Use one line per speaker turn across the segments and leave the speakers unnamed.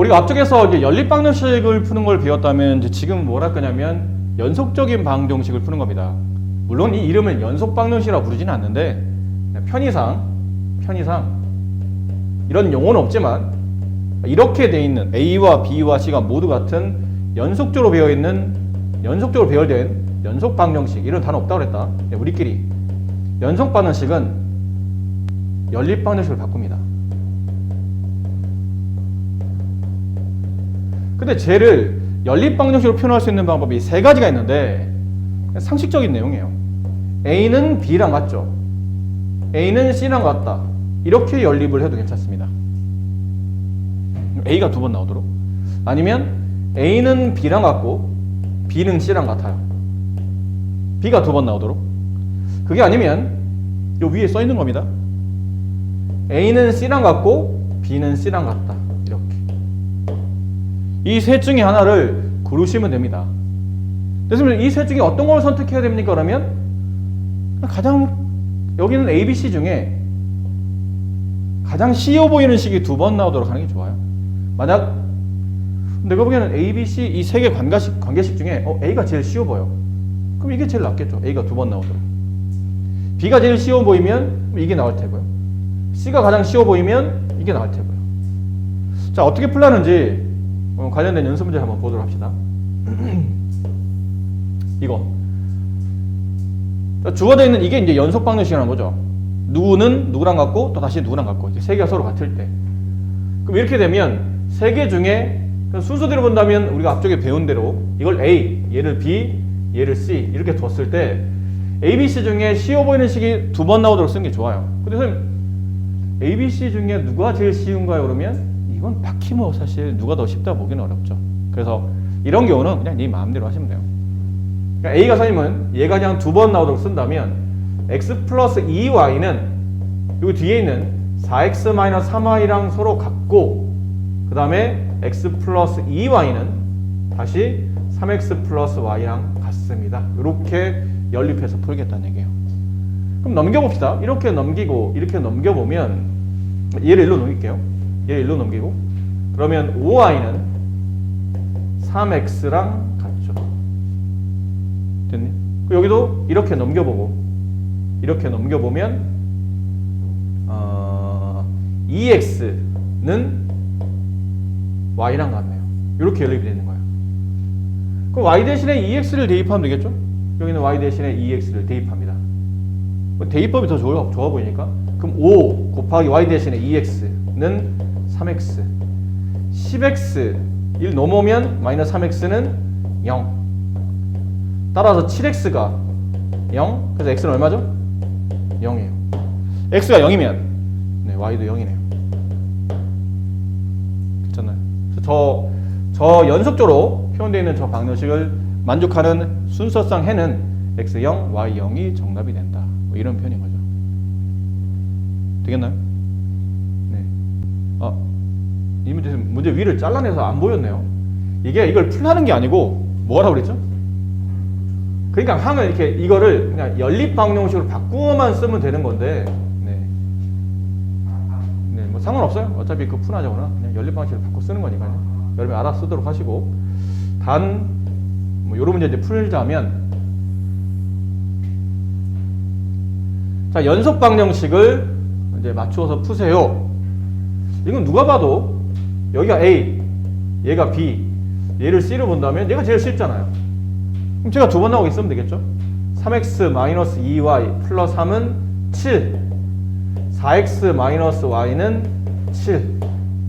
우리가 앞쪽에서 이제 연립방정식을 푸는 걸 배웠다면 이제 지금 뭘 할 거냐면 연속적인 방정식을 푸는 겁니다. 물론 이 이름을 연속방정식이라고 부르지는 않는데 편의상 이런 용어는 없지만 이렇게 돼 있는 A와 B와 C가 모두 같은 연속적으로 배열된 연속방정식, 이런 단어 없다고 그랬다. 우리끼리 연속방정식은 연립방정식을 바꿉니다. 근데 쟤를 연립방정식으로 표현할 수 있는 방법이 세 가지가 있는데 상식적인 내용이에요. A는 B랑 같죠. A는 C랑 같다. 이렇게 연립을 해도 괜찮습니다. A가 두 번 나오도록. 아니면 A는 B랑 같고 B는 C랑 같아요. B가 두 번 나오도록. 그게 아니면 요 위에 써 있는 겁니다. A는 C랑 같고 B는 C랑 같다. 이렇게. 이 셋 중에 하나를 고르시면 됩니다. 그래서 이 셋 중에 어떤 걸 선택해야 됩니까? 그러면 가장 여기는 A, B, C 중에 가장 쉬워 보이는 식이 두 번 나오도록 하는 게 좋아요. 만약 내가 보기에는 A, B, C 이 세 개 관계식 중에 A가 제일 쉬워 보여. 그럼 이게 제일 낫겠죠. A가 두 번 나오도록. B가 제일 쉬워 보이면 이게 나올 테고요. C가 가장 쉬워 보이면 이게 나올 테고요. 자, 어떻게 풀라는지 관련된 연습 문제 한번 보도록 합시다. 이거 주어져 있는 이게 이제 연속 방정식이라는 거죠. 누구는 누구랑 같고 또 다시 누구랑 같고 세 개가 서로 같을 때. 그럼 이렇게 되면 세 개 중에 순서대로 본다면 우리가 앞쪽에 배운 대로 이걸 A, 얘를 B, 얘를 C 이렇게 뒀을 때 A, B, C 중에 쉬워 보이는 식이 두 번 나오도록 쓰는 게 좋아요. 근데 선생님 A, B, C 중에 누가 제일 쉬운가요? 그러면 이건 딱히 뭐 사실 누가 더 쉽다 보기는 어렵죠. 그래서 이런 경우는 그냥 네 마음대로 하시면 돼요. 그러니까 A가 선생님은 얘가 그냥 두 번 나오도록 쓴다면 x 플러스 2y는 여기 뒤에 있는 4x-3y랑 서로 같고 그 다음에 x 플러스 2y는 다시 3x 플러스 y랑 같습니다. 이렇게 연립해서 풀겠다는 얘기예요. 그럼 넘겨봅시다. 이렇게 넘기고 이렇게 넘겨보면 얘를 일로 넘길게요. 얘를 일로 넘기고 그러면 5y는 3x랑 같죠. 됐니? 여기도 이렇게 넘겨보고 이렇게 넘겨보면 2x는 y랑 같네요. 이렇게 연립이 되는 거예요. 그럼 y 대신에 2x를 대입하면 되겠죠? 여기는 y 대신에 2x를 대입합니다. 대입법이 더 좋아 보이니까 그럼 5 곱하기 y 대신에 2x는 3x 10x 1 넘어오면 마이너스 3x는 0 따라서 7x가 0 그래서 x는 얼마죠? 0이에요. x가 0이면 네, y도 0이네요. 괜찮나요? 그래서 저 연속적으로 표현되어 있는 저 방정식을 만족하는 순서상 해는 x0, y0이 정답이 된다. 뭐 이런 표현인 거죠. 되겠나요? 네. 이 문제 위를 잘라내서 안 보였네요. 이걸 풀하는 게 아니고 뭐라고 그랬죠? 그러니까 항을 이렇게 이거를 그냥 연립 방정식으로 바꾸어만 쓰면 되는 건데, 네, 뭐 상관없어요. 어차피 그 푼하자거나 그냥 연립 방식으로 바꿔 쓰는 거니까요. 여러분 알아 쓰도록 하시고, 뭐 요런 문제 이제 풀자면, 자 연속 방정식을 이제 맞추어서 푸세요. 이건 누가 봐도 여기가 A, 얘가 B, 얘를 C로 본다면 얘가 제일 쉽잖아요. 그럼 제가 두 번 나오게 쓰면 되겠죠? 3x-2y 플러스 3은 7 4x-y는 7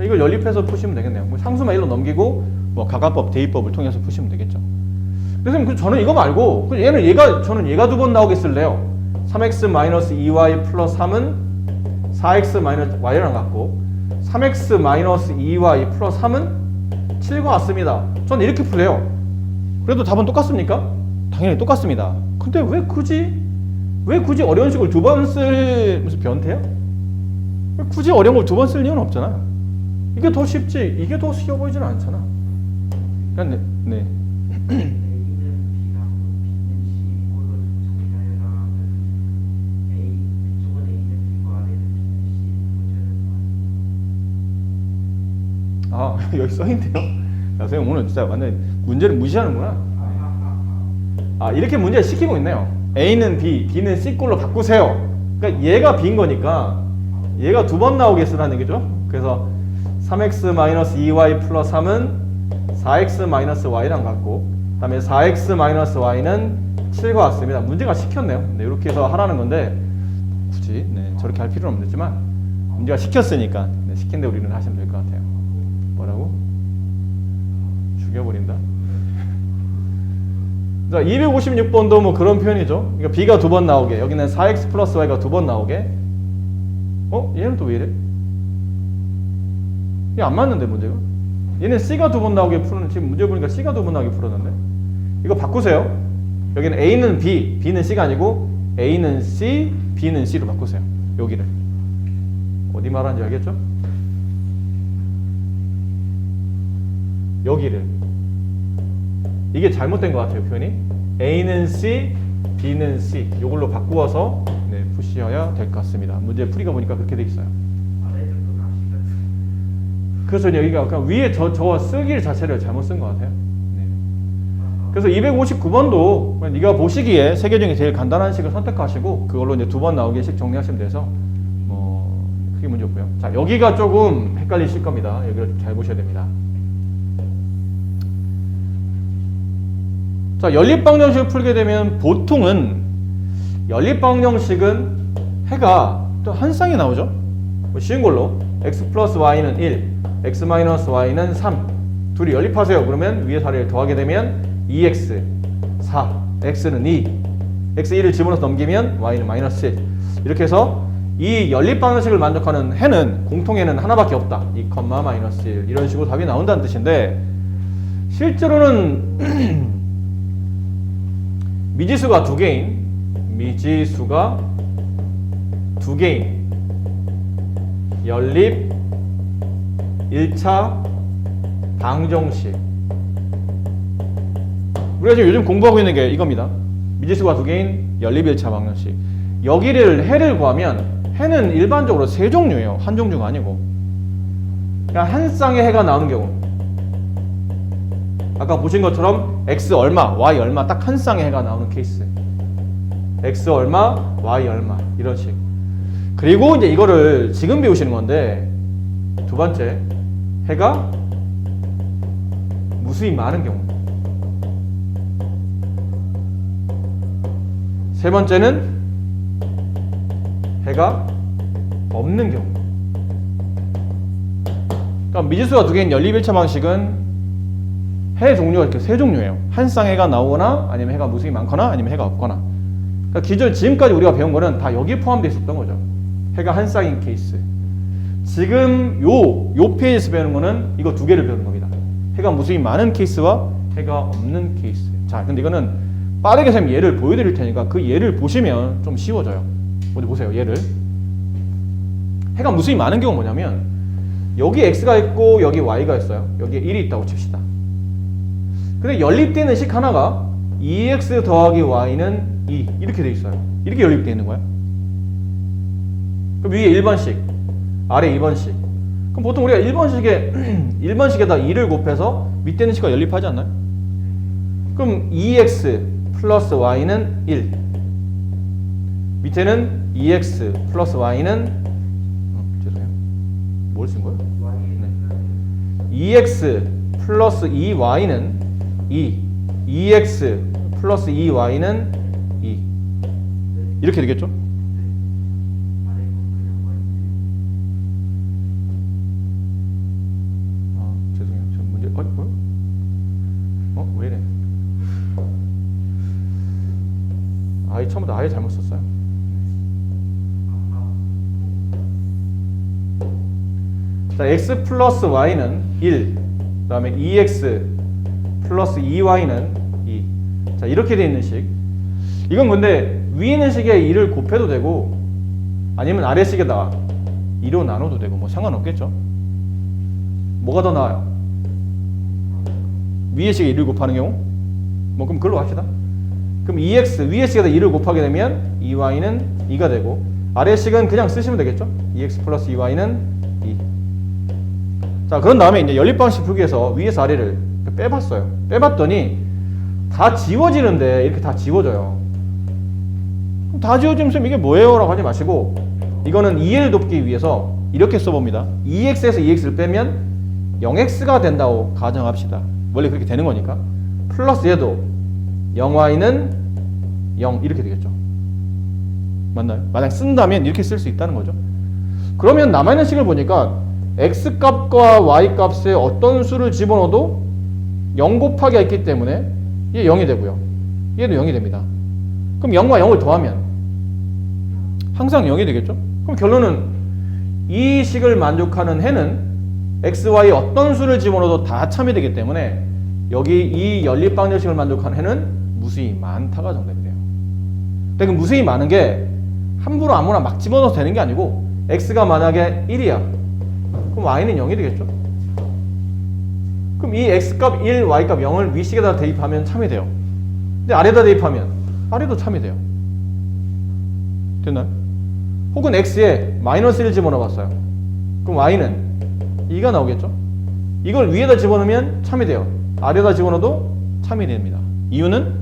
이걸 연립해서 푸시면 되겠네요. 뭐 상수만 1로 넘기고 뭐 가관법, 대입법을 통해서 푸시면 되겠죠. 그래서 저는 이거 말고 저는 얘가 두 번 나오게 쓸래요. 3x-2y 플러스 3은 4x-y랑 같고 3x-2y 플러스 3은 7과 같습니다. 저는 이렇게 풀래요. 그래도 답은 똑같습니까? 당연히 똑같습니다. 근데 왜 굳이 어려운 식을 두 번 쓸 무슨 변태야? 왜 굳이 어려운 걸 두 번 쓸 이유는 없잖아요. 이게 더 쉽지 이게 더 쉬워 보이지는 않잖아. 그러니까 네. 여기 써있네요. 야, 선생님 오늘 진짜 완전 문제를 무시하는구나. 아, 이렇게 문제를 시키고 있네요. A는 B, B는 C 꼴로 바꾸세요. 그러니까 얘가 B인 거니까 얘가 두 번 나오게 쓰라는 얘기죠. 그래서 3x-2y 플러스 3은 4x-y랑 같고, 그 다음에 4x-y는 7과 같습니다. 문제가 시켰네요. 네, 이렇게 해서 하라는 건데 굳이 저렇게 할 필요는 없겠지만 문제가 시켰으니까 시킨 대로 우리는 하시면 될 것 같아요. 뭐라고? 죽여버린다. 자, 256번도 뭐 그런 표현이죠. 그러니까 b가 두 번 나오게, 여기는 4x 플러스 y가 두 번 나오게. 얘는 또 왜 이래? 이게 안 맞는데 문제가? 얘는 c가 두 번 나오게 푸는, 지금 문제 보니까 c가 두 번 나오게 풀었는데 이거 바꾸세요. 여기는 a는 b, b는 c가 아니고 a는 c, b는 c로 바꾸세요. 여기를 어디 말하는지 알겠죠? 여기를, 이게 잘못된 것 같아요. 표현이 a는 c, b는 c 이걸로 바꾸어서 푸셔야 될 것 같습니다. 문제 풀이가 보니까 그렇게 돼 있어요. 그래서 여기가 약간 위에 저 쓰기 자체를 잘못 쓴 것 같아요. 그래서 259번도 네가 보시기에 세 개 중에 제일 간단한 식을 선택하시고 그걸로 이제 두 번 나오게 식 정리하시면 돼서 뭐 크게 문제 없고요. 자, 여기가 조금 헷갈리실 겁니다. 여기를 잘 보셔야 됩니다. 자, 연립방정식을 풀게 되면 보통은 연립방정식은 해가 또 한 쌍이 나오죠. 뭐 쉬운 걸로 x 플러스 y는 1, x 마이너스 y는 3 둘이 연립하세요. 그러면 위에 사례를 더하게 되면 2x 4, x는 2, x 1을 집어넣어서 넘기면 y는 마이너스 1 이렇게 해서 이 연립방정식을 만족하는 해는 공통해는 하나밖에 없다. 2, 마이너스 1 이런 식으로 답이 나온다는 뜻인데 실제로는 미지수가 두 개인 연립 1차 방정식, 우리가 지금 요즘 공부하고 있는 게 이겁니다. 미지수가 두 개인 연립 1차 방정식. 여기를 해를 구하면 해는 일반적으로 세 종류예요. 한 종류가 아니고. 그냥 한 쌍의 해가 나오는 경우, 아까 보신 것처럼 x 얼마, y 얼마 딱 한 쌍의 해가 나오는 케이스. x 얼마, y 얼마 이런 식. 그리고 이제 이거를 지금 배우시는 건데 두 번째, 해가 무수히 많은 경우. 세 번째는 해가 없는 경우. 그러니까 미지수가 두 개인 연립 1차 방식은 해 종류가 이렇게 세 종류예요. 한 쌍의 해가 나오거나 아니면 해가 무수히 많거나 아니면 해가 없거나. 그러니까 지금까지 우리가 배운 거는 다 여기에 포함되어 있었던 거죠. 해가 한 쌍인 케이스. 지금 요 페이지에서 배우는 거는 이거 두 개를 배우는 겁니다. 해가 무수히 많은 케이스와 해가 없는 케이스. 자, 근데 이거는 빠르게 쌤 예를 보여드릴 테니까 그 예를 보시면 좀 쉬워져요. 어디 보세요, 예를. 해가 무수히 많은 경우 뭐냐면 여기 x가 있고 여기 y가 있어요. 여기에 1이 있다고 칩시다. 근데 연립되는 식 하나가 2x 더하기 y는 2 이렇게 돼 있어요. 이렇게 연립되어 있는 거야. 그럼 위에 1번씩, 아래 2번씩. 그럼 보통 우리가 1번식에다 2를 곱해서 밑에 있는 식과 연립하지 않나요? 그럼 2x 플러스 y는 1. 밑에는 2x 플러스 y는 죄송해요. 뭘 쓴 거예요? 네. 2x 플러스 2y는 2. 2x 플러스 2y는 2. 이렇게 되겠죠? 죄송해요. 저 문제 뭐야? 왜 이래? 아예 처음부터 아예 잘못 썼어요. 자, x 플러스 y는 1. 그 다음에 2x 플러스 2y는 2. 자, 이렇게 되어 있는 식. 이건 근데 위에 있는 식에 2를 곱해도 되고 아니면 아래 식에다 2로 나눠도 되고 뭐 상관없겠죠. 뭐가 더 나아요? 위에 식에 1을 곱하는 경우? 뭐 그럼 그걸로 합시다. 그럼 2x 위에 식에다 2를 곱하게 되면 2y는 2가 되고 아래 식은 그냥 쓰시면 되겠죠. 2x 플러스 2y는 2. 자, 그런 다음에 이제 연립방식 풀기에서 위에서 아래를 빼봤어요. 빼봤더니 다 지워지는데 이렇게 다 지워져요. 그럼 다 지워지면 쌤 이게 뭐예요? 라고 하지 마시고 이거는 2를 돕기 위해서 이렇게 써봅니다. 2x에서 2x를 빼면 0x가 된다고 가정합시다. 원래 그렇게 되는 거니까. 플러스 얘도 0y는 0 이렇게 되겠죠. 맞나요? 만약 쓴다면 이렇게 쓸 수 있다는 거죠. 그러면 남아있는 식을 보니까 x값과 y값에 어떤 수를 집어넣어도 0 곱하기가 있기 때문에 얘 0이 되고요. 얘도 0이 됩니다. 그럼 0과 0을 더하면 항상 0이 되겠죠? 그럼 결론은 이 식을 만족하는 해는 x, y 어떤 수를 집어넣어도 다 참이 되기 때문에 여기 이 연립방정식을 만족하는 해는 무수히 많다가 정답이 돼요. 근데 그 무수히 많은 게 함부로 아무나 막 집어넣어도 되는 게 아니고 x가 만약에 1이야. 그럼 y는 0이 되겠죠? 그럼 이 x값 1, y값 0을 위식에다 대입하면 참이 돼요. 근데 아래다 대입하면 아래도 참이 돼요. 됐나요? 혹은 x에 마이너스 1 집어넣어봤어요. 그럼 y는 2가 나오겠죠? 이걸 위에다 집어넣으면 참이 돼요. 아래다 집어넣어도 참이 됩니다. 이유는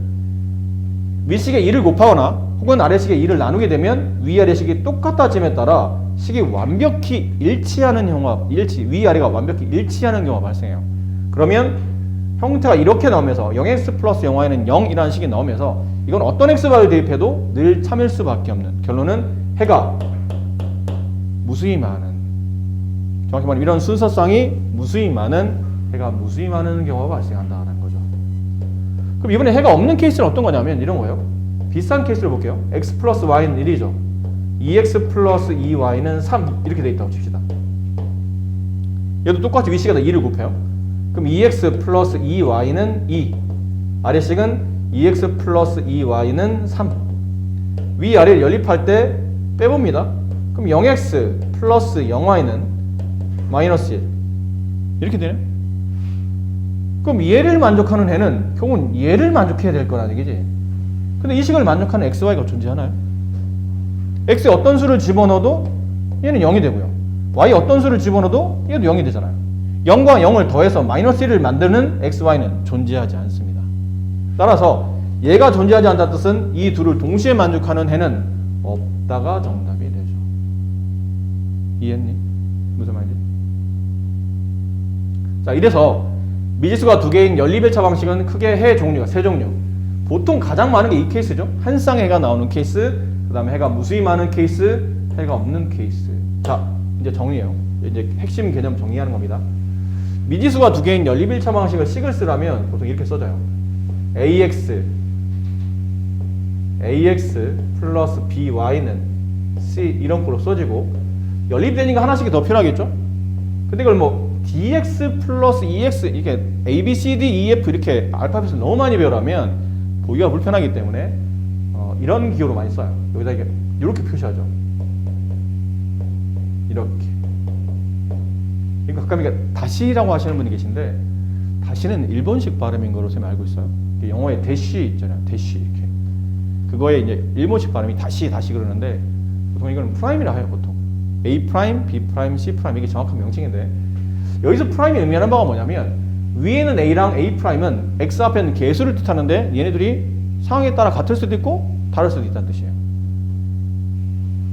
위식에 2를 곱하거나 혹은 아래식에 2를 나누게 되면 위아래식이 똑같아짐에 따라 식이 완벽히 일치하는 경우가 위아래가 완벽히 일치하는 경우가 발생해요. 그러면 형태가 이렇게 나오면서 0x 플러스 0y는 0이라는 식이 나오면서 이건 어떤 x값을 대입해도 늘 참일 수밖에 없는 결론은 해가 무수히 많은 정확히 말하면 이런 순서상이 무수히 많은 해가 무수히 많은 경우가 발생한다는 거죠. 그럼 이번에 해가 없는 케이스는 어떤 거냐면 이런 거예요. 비슷한 케이스를 볼게요. x 플러스 y는 1이죠. 2x 플러스 2y는 3 이렇게 돼 있다고 칩시다. 얘도 똑같이 위식에다 2를 곱해요. 그럼 2x 플러스 2y는 2 아래식은 2x 플러스 2y는 3 위아래를 연립할 때 빼봅니다. 그럼 0x 플러스 0y는 마이너스 1 이렇게 되네. 그럼 얘를 만족하는 해는 결국은 얘를 만족해야 될 거라는 얘기지. 근데 이 식을 만족하는 x, y가 존재하나요? x에 어떤 수를 집어넣어도 얘는 0이 되고요. y 어떤 수를 집어넣어도 얘도 0이 되잖아요. 0과 0을 더해서 마이너스 1을 만드는 x, y는 존재하지 않습니다. 따라서 얘가 존재하지 않다는 뜻은 이 둘을 동시에 만족하는 해는 없다가 정답이 되죠. 이해했니? 무슨 말인지? 자, 이래서 미지수가 두 개인 연립일차 방식은 크게 해 종류가 세 종류. 보통 가장 많은 게 이 케이스죠. 한 쌍의 해가 나오는 케이스, 그 다음에 해가 무수히 많은 케이스, 해가 없는 케이스. 자, 이제 정리해요. 이제 핵심 개념 정리하는 겁니다. 미지수가 두 개인 연립일차 방식을 식을 쓰라면 보통 이렇게 써져요. ax 플러스 by는 c 이런 걸로 써지고 연립되니까 하나씩이 더 필요하겠죠? 근데 이걸 뭐 dx 플러스 ex 이렇게 a, b, c, d, e, f 이렇게 알파벳을 너무 많이 배우라면 보기가 불편하기 때문에 이런 기호로 많이 써요. 여기다 이렇게 표시하죠. 이렇게. 이거 가끔 다시라고 하시는 분이 계신데 다시는 일본식 발음인 거로 제가 알고 있어요. 영어에 대시 있잖아요. 대시 이렇게. 그거에 이제 일본식 발음이 다시 그러는데 보통 이거는 프라임이라 해요. 보통 A 프라임, B 프라임, C 프라임 이게 정확한 명칭인데 여기서 프라임이 의미하는 바가 뭐냐면 위에는 A랑 A 프라임은 X 앞에 있는 개수를 뜻하는데 얘네들이 상황에 따라 같을 수도 있고 다를 수도 있다는 뜻이에요.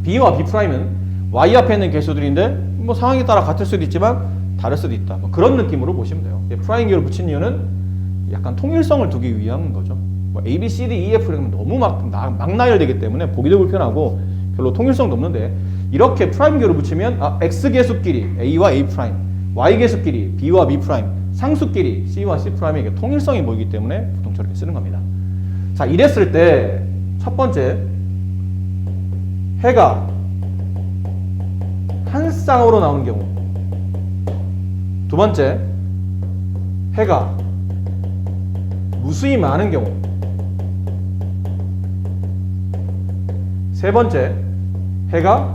B와 B 프라임은 Y 앞에 있는 개수들인데 뭐 상황에 따라 같을 수도 있지만 다를 수도 있다. 뭐 그런 느낌으로 보시면 돼요. 프라임 기호를 붙인 이유는 약간 통일성을 두기 위한 거죠. 뭐 A, B, C, D, E, F 이러면 너무 막 나열되기 때문에 보기도 불편하고 별로 통일성도 없는데 이렇게 프라임 기호를 붙이면 X 개수끼리 A와 A 프라임, Y 개수끼리 B와 B 프라임, 상수끼리 C와 C 프라임에게 통일성이 보이기 때문에 보통 저렇게 쓰는 겁니다. 자, 이랬을 때 첫 번째 해가 한 쌍으로 나오는 경우, 두 번째 해가 무수히 많은 경우, 세 번째 해가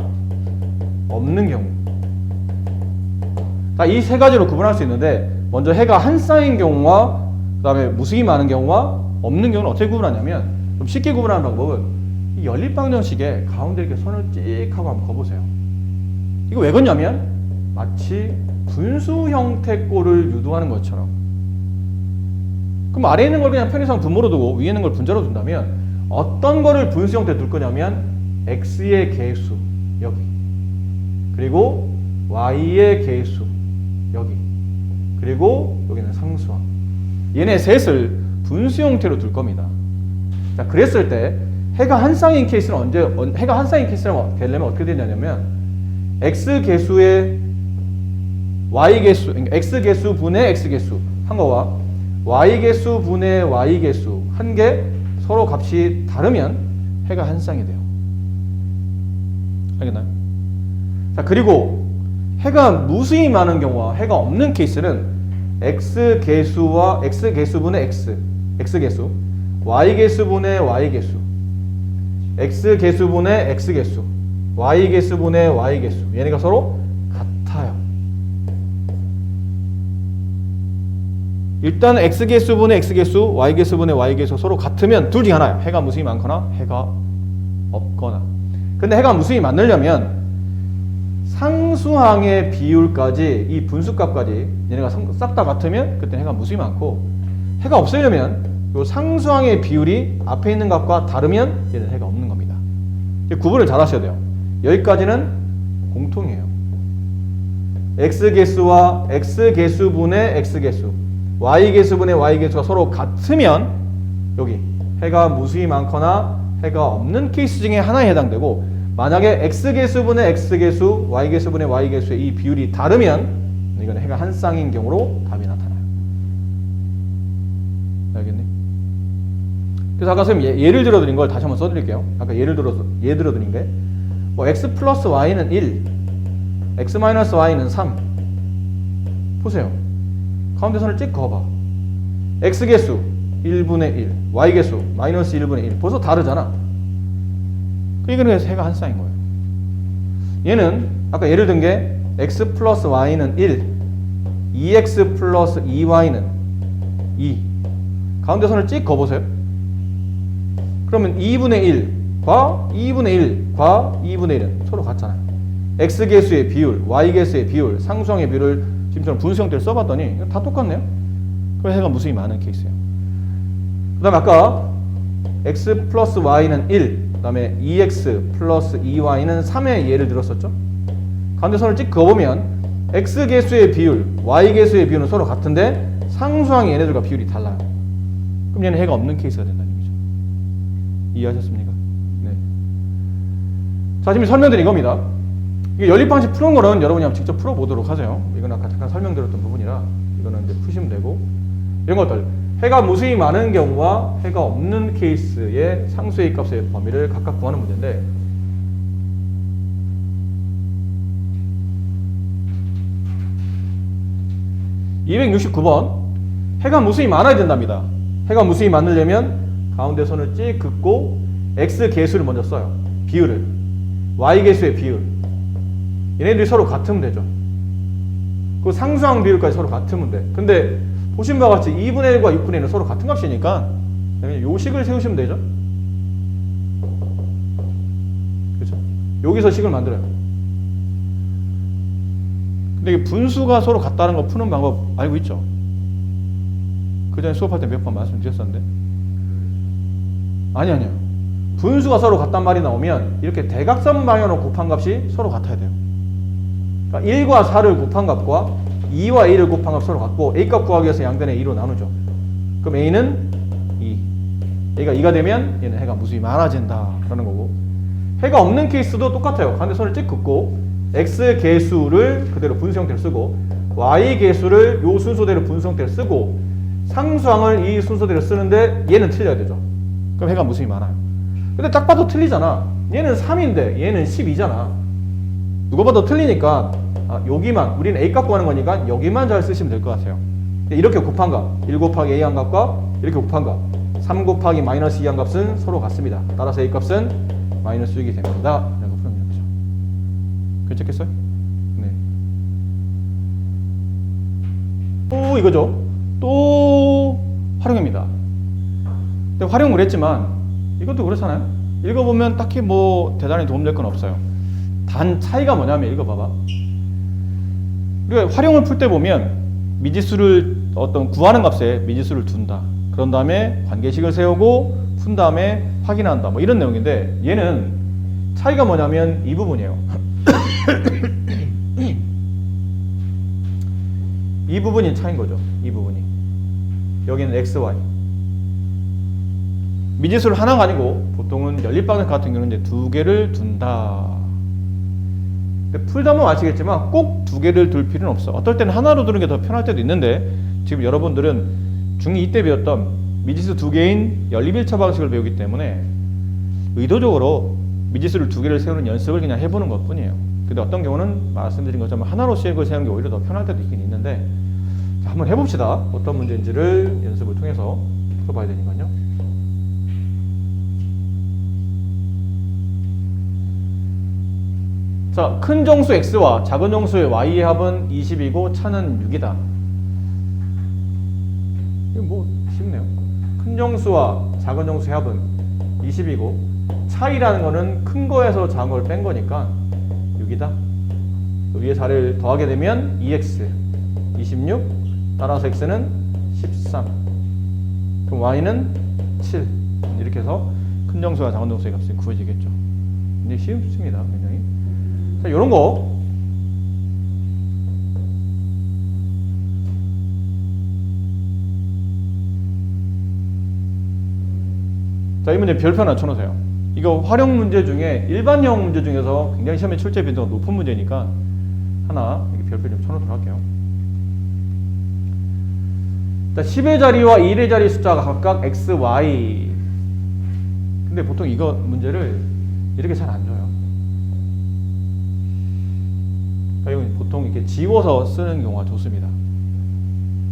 없는 경우. 자, 이 세 가지로 구분할 수 있는데 먼저 해가 한 쌍인 경우와 그 다음에 무수히 많은 경우와 없는 경우는 어떻게 구분하냐면 좀 쉽게 구분하는 방법은 이 연립방정식에 가운데 이렇게 선을 찍 하고 한번 그어보세요. 이거 왜 그러냐면 마치 분수 형태 꼴을 유도하는 것처럼. 그럼 아래에 있는 걸 그냥 편의상 분모로 두고 위에 있는 걸 분자로 둔다면 어떤 거를 분수 형태에 둘 거냐면 x의 개수 여기, 그리고 y의 개수 여기, 그리고 여기는 상수항. 얘네 셋을 분수 형태로 둘 겁니다. 자, 그랬을 때 해가 한 쌍인 케이스는 해가 한 쌍인 케이스는 되려면 어떻게 되냐면 x 개수의 y 개수, 그러니까 x 개수 분의 x 개수 한 거와 y 개수 분의 y 개수 한 개 서로 값이 다르면 해가 한 쌍이 돼요. 알겠나요? 자, 그리고 해가 무수히 많은 경우와 해가 없는 케이스는 x 개수와 x 개수분의 x 개수, y 개수분의 y 개수, x 개수분의 x 개수, y 개수분의 y 개수, 얘네가 서로 같아요. 일단 x 개수분의 x 개수, y 개수분의 y 개수 서로 같으면 둘 중에 하나예요. 해가 무수히 많거나 해가 없거나. 근데 해가 무수히 많으려면 상수항의 비율까지, 이 분수값까지 얘네가 싹 다 같으면 그때 해가 무수히 많고, 해가 없으려면 이 상수항의 비율이 앞에 있는 값과 다르면 얘는 해가 없는 겁니다. 구분을 잘 하셔야 돼요. 여기까지는 공통이에요. x개수와 x개수분의 x개수, y개수분의 y개수가 서로 같으면 여기 해가 무수히 많거나 해가 없는 케이스 중에 하나에 해당되고, 만약에 x개수분의 x개수, y개수분의 y개수의 이 비율이 다르면 이건 해가 한 쌍인 경우로 답이 나타나요. 알겠니? 그래서 아까 선생님 예를 들어드린 걸 다시 한번 써드릴게요. 아까 예를 들어드린 게 뭐 x 플러스 y는 1, x 마이너스 y는 3. 보세요. 가운데 선을 찍 그어봐. x개수 1분의 1, y개수 마이너스 1분의 1. 벌써 다르잖아. 그러니까 해가 한 쌍인 거예요. 얘는 아까 예를 든 게 x 플러스 y는 1, 2x 플러스 2y는 2. 가운데 선을 찍 그어보세요. 그러면 2분의 1과 2분의 1과 2분의 1은 서로 같잖아요. x개수의 비율, y개수의 비율, 상수항의 비율을 지금처럼 분수 형태를 써봤더니 다 똑같네요. 그럼 해가 무수히 많은 케이스예요. 그 다음에 아까 x 플러스 y는 1, 그 다음에 2x 플러스 2y는 3의 예를 들었었죠. 가운데 선을 찍 그어보면 x개수의 비율, y개수의 비율은 서로 같은데 상수항이 얘네들과 비율이 달라요. 그럼 얘는 해가 없는 케이스가 된다는 얘기죠. 이해하셨습니까? 네. 자, 지금 설명드린 겁니다. 이게 연립방식 푸는 거는 여러분이 한번 직접 풀어보도록 하세요. 이건 아까 잠깐 설명드렸던 부분이라 이거는 이제 푸시면 되고, 이런 것들 해가 무수히 많은 경우와 해가 없는 케이스의 상수의 값의 범위를 각각 구하는 문제인데, (269번) 해가 무수히 많아야 된답니다. 해가 무수히 많으려면 가운데 선을 찍 긋고 x 개수를 먼저 써요. 비율을, y 개수의 비율, 얘네들이 서로 같으면 되죠. 그 상수항 비율까지 서로 같으면 돼. 근데 보신 바와 같이 2분의 1과 6분의 1은 서로 같은 값이니까 그냥 요 식을 세우시면 되죠. 그렇죠? 여기서 식을 만들어요. 근데 이게 분수가 서로 같다는 거 푸는 방법 알고 있죠? 그 전에 수업할 때 몇 번 말씀드렸었는데, 아니요. 분수가 서로 같단 말이 나오면 이렇게 대각선 방향으로 곱한 값이 서로 같아야 돼요. 그러니까 1과 4를 곱한 값과 2와 1을 곱한 값 서로 같고, A값 구하기 위해서 양변에 2로 나누죠. 그럼 A는 2. A가 2가 되면 얘는 해가 무수히 많아진다 라는 거고, 해가 없는 케이스도 똑같아요. 가운데 선을 찍 긋고 X 개수를 그대로 분수 형태를 쓰고, Y 개수를 요 순서대로 분수 형태를 쓰고, 상수항을 이 순서대로 쓰는데 얘는 틀려야 되죠. 그럼 해가 무수히 많아요. 근데 딱 봐도 틀리잖아. 얘는 3인데 얘는 12잖아. 누가 봐도 틀리니까 여기만, 우리는 A값 구하는 거니까 여기만 잘 쓰시면 될 것 같아요. 이렇게 곱한 값, 1 곱하기 A 한 값과 이렇게 곱한 값, 3 곱하기 마이너스 2 한 값은 서로 같습니다. 따라서 A 값은 마이너스 6이 됩니다. 라고 풀면 되죠. 괜찮겠어요? 네. 또 이거죠. 또 활용입니다. 근데 활용을 했지만 이것도 그렇잖아요. 읽어보면 딱히 뭐 대단히 도움될 건 없어요. 단 차이가 뭐냐면, 읽어봐봐. 우리가 활용을 풀 때 보면 미지수를 어떤 구하는 값에 미지수를 둔다. 그런 다음에 관계식을 세우고 푼 다음에 확인한다. 뭐 이런 내용인데 얘는 차이가 뭐냐면 이 부분이에요. 이 부분이 차이인 거죠. 이 부분이. 여기는 x, y. 미지수를 하나가 아니고 보통은 연립방정 같은 경우는 이제 두 개를 둔다. 근데 풀다 보면 아시겠지만 꼭 두 개를 둘 필요는 없어. 어떨 때는 하나로 두는 게 더 편할 때도 있는데 지금 여러분들은 중2 때 배웠던 미지수 두 개인 연립 1차 방식을 배우기 때문에 의도적으로 미지수를 두 개를 세우는 연습을 그냥 해보는 것 뿐이에요. 근데 어떤 경우는 말씀드린 것처럼 하나로 식을 세우는 게 오히려 더 편할 때도 있긴 있는데 자, 한번 해봅시다. 어떤 문제인지를 연습을 통해서 풀어봐야 되니까요. 자, 큰 정수 x와 작은 정수의 y의 합은 20이고 차는 6이다. 이거 뭐 쉽네요. 큰 정수와 작은 정수의 합은 20이고 차이라는 거는 큰 거에서 작은 걸 뺀 거니까 6이다. 위에 4를 더하게 되면 2x 26 따라서 x는 13 그럼 y는 7 이렇게 해서 큰 정수와 작은 정수의 값이 구해지겠죠. 근데 쉽습니다. 굉장히. 자, 요런 거 자, 이 문제 별표 하나 쳐놓으세요. 이거 활용 문제 중에 일반형 문제 중에서 굉장히 시험에 출제 빈도가 높은 문제니까 하나 이렇게 별표 좀 쳐놓도록 할게요. 자, 10의 자리와 1의 자리 숫자가 각각 x, y. 근데 보통 이거 문제를 이렇게 잘 안 줘요. 이건 보통 이렇게 지워서 쓰는 경우가 좋습니다.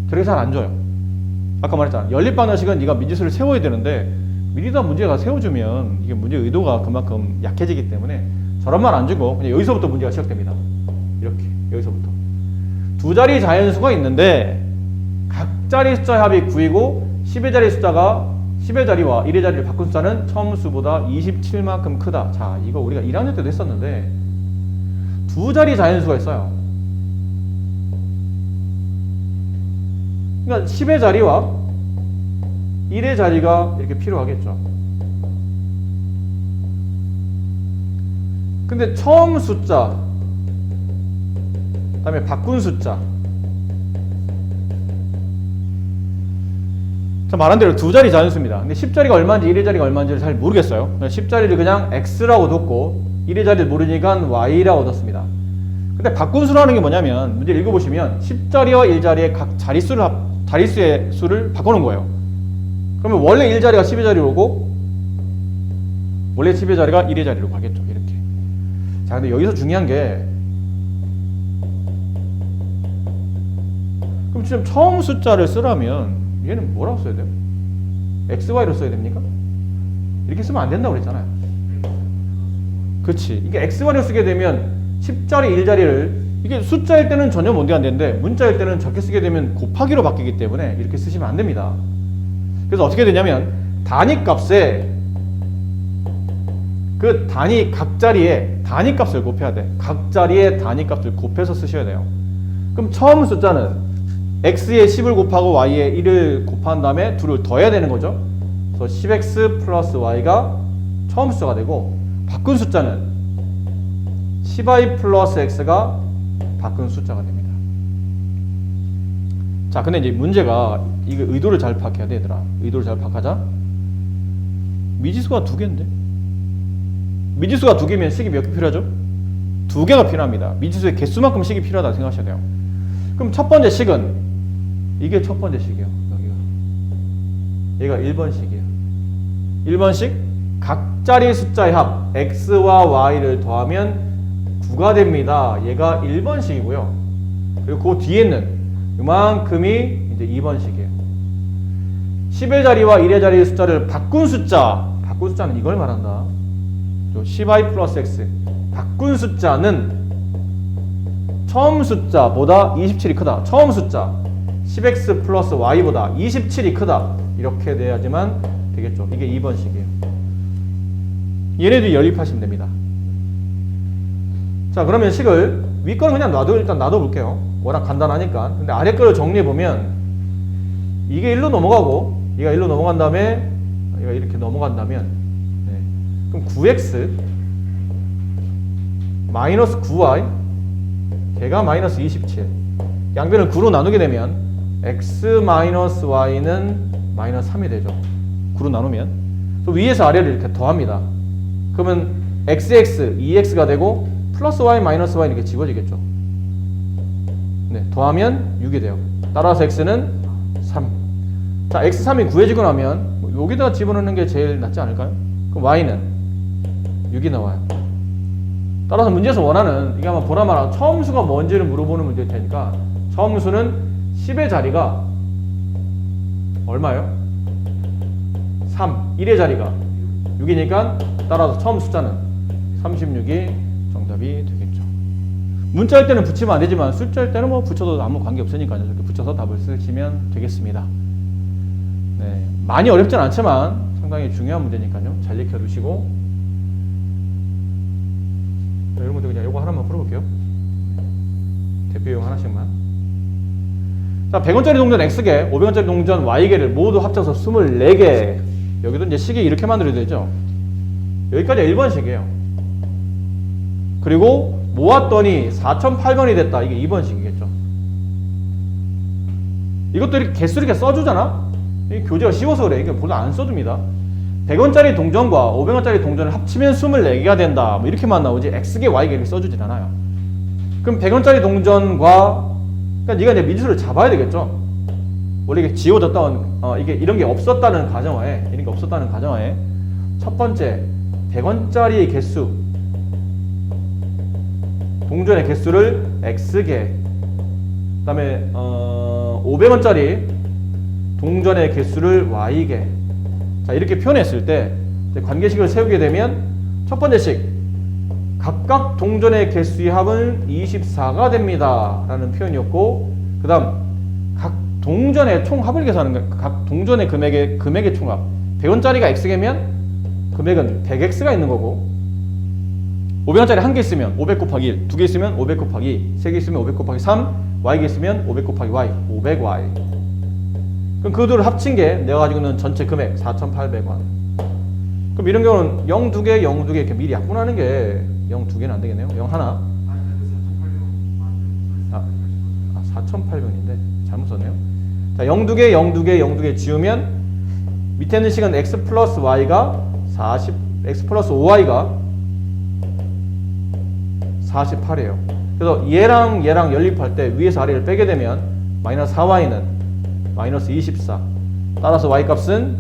그렇게 잘 안 줘요. 아까 말했잖아. 연립방정식은 네가 미지수를 세워야 되는데 미리 다 문제가 세워주면 이게 문제 의도가 그만큼 약해지기 때문에 저런 말 안 주고 그냥 여기서부터 문제가 시작됩니다. 이렇게 여기서부터 두 자리 자연수가 있는데 각 자리 숫자의 합이 9이고 10의 자리 숫자가 10의 자리와 1의 자리를 바꾼 숫자는 처음 수보다 27만큼 크다. 자, 이거 우리가 1학년 때도 했었는데 두 자리 자연수가 있어요. 그러니까 10의 자리와 1의 자리가 이렇게 필요하겠죠. 근데 처음 숫자, 그 다음에 바꾼 숫자. 자, 말한 대로 두 자리 자연수입니다. 근데 10자리가 얼마인지 1의 자리가 얼마인지를 잘 모르겠어요. 10자리를 그냥 x라고 뒀고 1의 자리를 모르니까 y라고 뒀습니다. 근데 바꾼 수라는 게 뭐냐면 문제를 읽어보시면 10자리와 1자리의 각 자릿수의 수를 바꾸는 거예요. 그러면 원래 1자리가 10의 자리로 오고 원래 10의 자리가 1의 자리로 가겠죠. 이렇게. 자, 근데 여기서 중요한 게 그럼 지금 처음 숫자를 쓰라면 얘는 뭐라고 써야 돼요? XY로 써야 됩니까? 이렇게 쓰면 안 된다고 그랬잖아요. 그렇지. 이게 XY로 쓰게 되면 10자리, 1자리를 이게 숫자일 때는 전혀 문제가 안 되는데 문자일 때는 적게 쓰게 되면 곱하기로 바뀌기 때문에 이렇게 쓰시면 안 됩니다. 그래서 어떻게 되냐면 단위값에 그 단위 각 자리에 단위값을 곱해야 돼. 각 자리에 단위값을 곱해서 쓰셔야 돼요. 그럼 처음 숫자는 x에 10을 곱하고 y에 1을 곱한 다음에 2를 더해야 되는 거죠. 그래서 10x 플러스 y가 처음 숫자가 되고 바꾼 숫자는 10y 플러스 x가 바꾼 숫자가 됩니다. 자, 근데 이제 문제가 이거 의도를 잘 파악해야 돼, 얘들아. 의도를 잘 파악하자. 미지수가 두 개인데? 미지수가 두 개면 식이 몇 개 필요하죠? 두 개가 필요합니다. 미지수의 개수만큼 식이 필요하다고 생각하셔야 돼요. 그럼 첫 번째 식은 이게 첫 번째 식이에요. 여기가 얘가 1번 식이에요. 1번식 각 자리 숫자의 합 x와 y를 더하면 9가 됩니다. 얘가 1번식이고요. 그리고 그 뒤에는 이만큼이 이제 2번식이에요. 10의 자리와 1의 자리의 숫자를 바꾼 숫자는 이걸 말한다. 10i 플러스 x 바꾼 숫자는 처음 숫자보다 27이 크다. 처음 숫자 10x 플러스 y보다 27이 크다. 이렇게 돼야지만 되겠죠. 이게 2번식이에요. 얘네들이 연립하시면 됩니다. 자, 그러면 식을 위 거는 그냥 일단 놔둬볼게요. 워낙 간단하니까. 근데 아래 거를 정리해보면 이게 1로 넘어가고 얘가 1로 넘어간 다음에 얘가 이렇게 넘어간다면 네. 그럼 9x 마이너스 9y 걔가 마이너스 27 양변을 9로 나누게 되면 x 마이너스 y는 마이너스 3이 되죠. 9로 나누면 또 위에서 아래를 이렇게 더합니다. 그러면 xx 2x가 되고 플러스 y 마이너스 y 이렇게 집어지겠죠. 네, 더하면 6이 돼요. 따라서 x는 3. 자, x3이 구해지고 나면 뭐 여기다가 집어넣는 게 제일 낫지 않을까요? 그럼 y는 6이 나와요. 따라서 문제에서 원하는 이게 아마 보라마라 처음 수가 뭔지를 물어보는 문제일 테니까 처음 수는 10의 자리가 얼마예요? 3. 1의 자리가 6이니까 따라서 처음 숫자는 36이 정답이 되겠죠. 문자일 때는 붙이면 안 되지만 숫자일 때는 뭐 붙여도 아무 관계 없으니까요. 이렇게 붙여서 답을 쓰시면 되겠습니다. 네, 많이 어렵진 않지만 상당히 중요한 문제니까요. 잘 익혀두시고 여러분들 그냥 요거 하나만 풀어볼게요. 대표용 하나씩만. 자, 100원짜리 동전 X개, 500원짜리 동전 Y개를 모두 합쳐서 24개. 여기도 이제 식이 이렇게 만들어야 되죠. 여기까지 1번식이에요. 그리고 모았더니 4,008번이 됐다. 이게 2번식이겠죠. 이것도 이렇게 개수를 이렇게 써주잖아? 이 교재가 쉬워서 그래. 이게 별로 안 써줍니다. 100원짜리 동전과 500원짜리 동전을 합치면 24개가 된다. 뭐 이렇게만 나오지 X개, Y개 이렇게 써주진 않아요. 그럼 100원짜리 동전과 그러니까 네가 이제 미지수를 잡아야 되겠죠. 원래 이게 지워졌던 이게 이런 게 없었다는 가정하에 첫 번째 100원짜리 개수 동전의 개수를 X개 그 다음에 500원짜리 동전의 개수를 Y개 자 이렇게 표현했을 때 관계식을 세우게 되면 첫 번째 식 각각 동전의 개수의 합은 24가 됩니다 라는 표현이었고 그 다음 각 동전의 총합을 계산하는 거예요. 각 동전의 금액의 총합 100원짜리가 X개면 금액은 100X가 있는 거고 500원짜리 한 개 있으면 500 곱하기 1, 두 개 있으면 500 곱하기 2, 세 개 있으면 500 곱하기 3, Y개 있으면 500 곱하기 Y, 500Y. 그럼 그 둘을 합친 게 내가 가지고 있는 전체 금액 4,800원. 그럼 이런 경우는 0 두 개, 0 두 개 이렇게 미리 약분하는 게 0 두 개는 안 되겠네요. 0 하나. 4,800원인데 잘못 썼네요. 자, 0 두 개, 0 두 개, 0 두 개 지우면 밑에 있는 식은 X 플러스 Y가 40, X 플러스 5Y가 48이에요. 그래서 얘랑 연립할 때 위에서 아래를 빼게 되면 마이너스 4y는 마이너스 24. 따라서 y 값은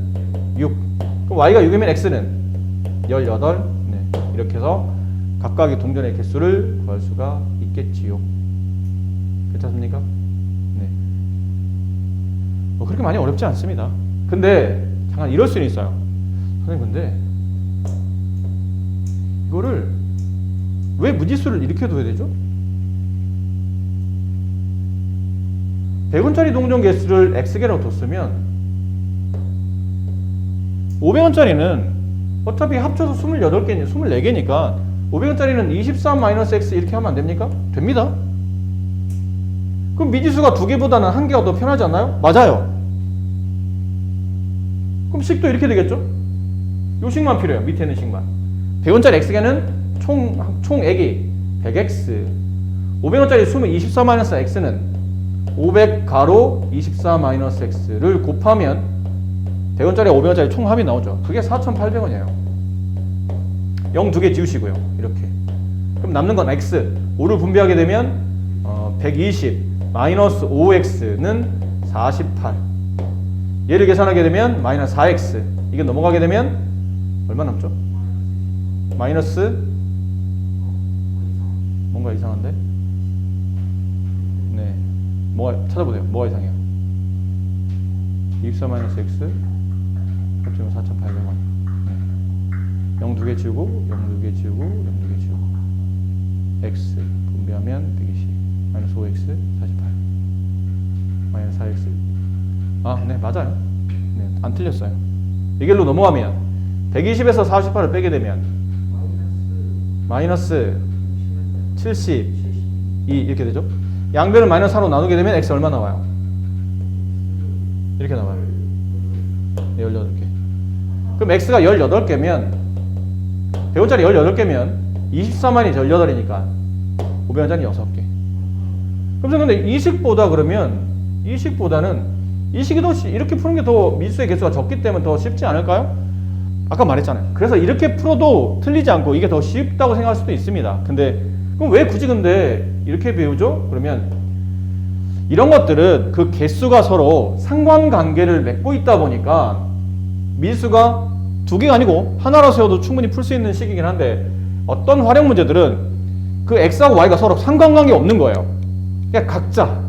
6. 그럼 y가 6이면 x는 18. 네. 이렇게 해서 각각의 동전의 개수를 구할 수가 있겠지요. 괜찮습니까? 네. 뭐 그렇게 많이 어렵지 않습니다. 근데 잠깐 이럴 수는 있어요. 선생님 근데 이거를 왜 무지수를 이렇게 둬야 되죠? 100원짜리 동전 개수를 X개라고 뒀으면 500원짜리는 어차피 합쳐서 24개니까 500원짜리는 23-X 이렇게 하면 안 됩니까? 됩니다. 그럼 미지수가 2개보다는 1개가 더 편하지 않나요? 맞아요. 그럼 식도 이렇게 되겠죠? 요 식만 필요해요. 밑에 있는 식만. 100원짜리 X개는 총액이 100x 500원짜리 수면 24-x는 500 가로 24-x를 곱하면 100원짜리 500원짜리 총합이 나오죠. 그게 4,800원이에요 0 두 개 지우시고요. 이렇게 그럼 남는 건 x 5를 분배하게 되면 120 마이너스 5x는 48 얘를 계산하게 되면 마이너스 4x 이게 넘어가게 되면 얼마 남죠? 마이너스 뭔가 이상한데? 네. 뭐가, 찾아보세요. 뭐가 이상해요? 24-x 합치면 4,800원. 네. 0 두 개 지우고, 0 두 개 지우고, 0 두 개 지우고. x 분배하면 120. 마이너스 5x 48. 마이너스 4x. 아, 네, 맞아요. 네, 안 틀렸어요. 이 길로 넘어가면 120에서 48을 빼게 되면 마이너스 70 이렇게 되죠. 양변을 마이너스 4로 나누게 되면 x 얼마 나와요? 이렇게 나와요. 18개. 그럼 x가 18개면 100원짜리 18개면 24만이 18이니까 500원짜리 6개. 그럼 근데 이식보다는 이식이 더 이렇게 푸는 게 더 미수의 개수가 적기 때문에 더 쉽지 않을까요? 아까 말했잖아요. 그래서 이렇게 풀어도 틀리지 않고 이게 더 쉽다고 생각할 수도 있습니다. 근데 그럼 왜 굳이 근데 이렇게 배우죠? 그러면 이런 것들은 그 개수가 서로 상관관계를 맺고 있다 보니까 미수가 두 개가 아니고 하나로 세워도 충분히 풀 수 있는 식이긴 한데 어떤 활용 문제들은 그 x하고 y가 서로 상관관계 없는 거예요. 그냥 각자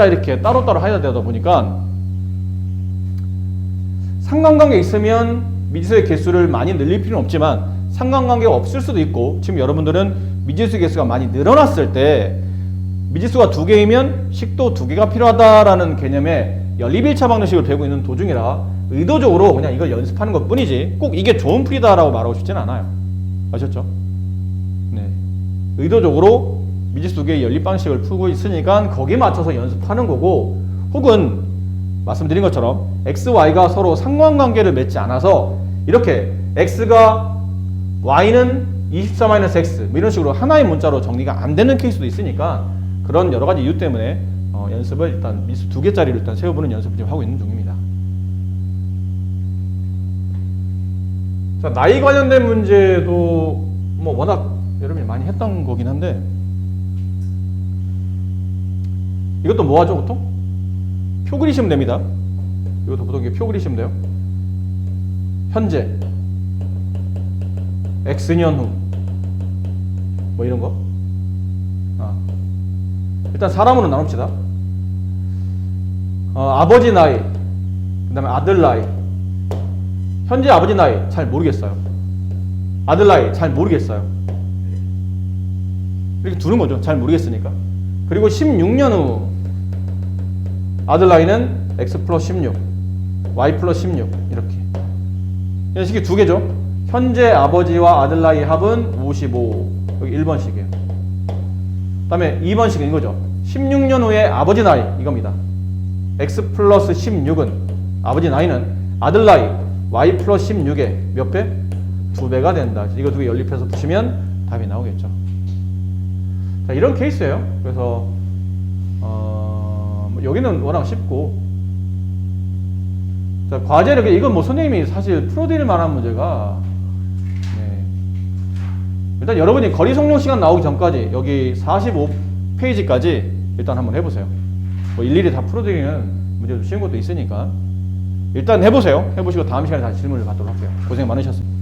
이렇게 따로따로 해야 되다 보니까 상관관계 있으면 미지수의 개수를 많이 늘릴 필요는 없지만 상관관계가 없을 수도 있고 지금 여러분들은 미지수 개수가 많이 늘어났을 때 미지수가 2개이면 식도 2개가 필요하다라는 개념의 연립일차 방정식을 배우고 있는 도중이라 의도적으로 그냥 이걸 연습하는 것 뿐이지 꼭 이게 좋은 풀이다라고 말하고 싶지는 않아요. 아셨죠? 네. 의도적으로 미지수 2개의 연립 방식을 풀고 있으니까 거기에 맞춰서 연습하는 거고 혹은 말씀드린 것처럼 x, y가 서로 상관관계를 맺지 않아서 이렇게 x가 y는 24-x 뭐 이런 식으로 하나의 문자로 정리가 안 되는 케이스도 있으니까 그런 여러 가지 이유 때문에 연습을 일단 미수 2개짜리를 일단 세워보는 연습을 지금 하고 있는 중입니다. 자, 나이 관련된 문제도 뭐 워낙 여러분이 많이 했던 거긴 한데 이것도 뭐 하죠 보통? 표 그리시면 됩니다. 이것도 보통 표 그리시면 돼요. 현재 X년 후 뭐 이런 거. 일단 사람으로 나눕시다. 아버지 나이, 그 다음에 아들 나이. 현재 아버지 나이 잘 모르겠어요. 아들 나이 잘 모르겠어요. 이렇게 두는 거죠. 잘 모르겠으니까. 그리고 16년 후 아들 나이는 x 플러스 16, y 플러스 16 이렇게. 이런 식이 두 개죠. 현재 아버지와 아들 나이 합은 55. 여기 1번식이에요. 그 다음에 2번식은 이거죠. 16년 후에 아버지 나이 이겁니다. x 플러스 16은 아버지 나이는 아들 나이 y 플러스 16의 몇 배? 2배가 된다. 이거 두 개 연립해서 푸시면 답이 나오겠죠. 자, 이런 케이스예요. 그래서 여기는 워낙 쉽고 자, 과제를 이건 뭐 선생님이 사실 풀어드릴 만한 문제가 네. 일단 여러분이 거리 속력 시간 나오기 전까지 여기 45페이지까지 일단 한번 해보세요. 뭐 일일이 다 풀어드리는 문제도 쉬운 것도 있으니까 일단 해보세요. 해보시고 다음 시간에 다시 질문을 받도록 할게요. 고생 많으셨습니다.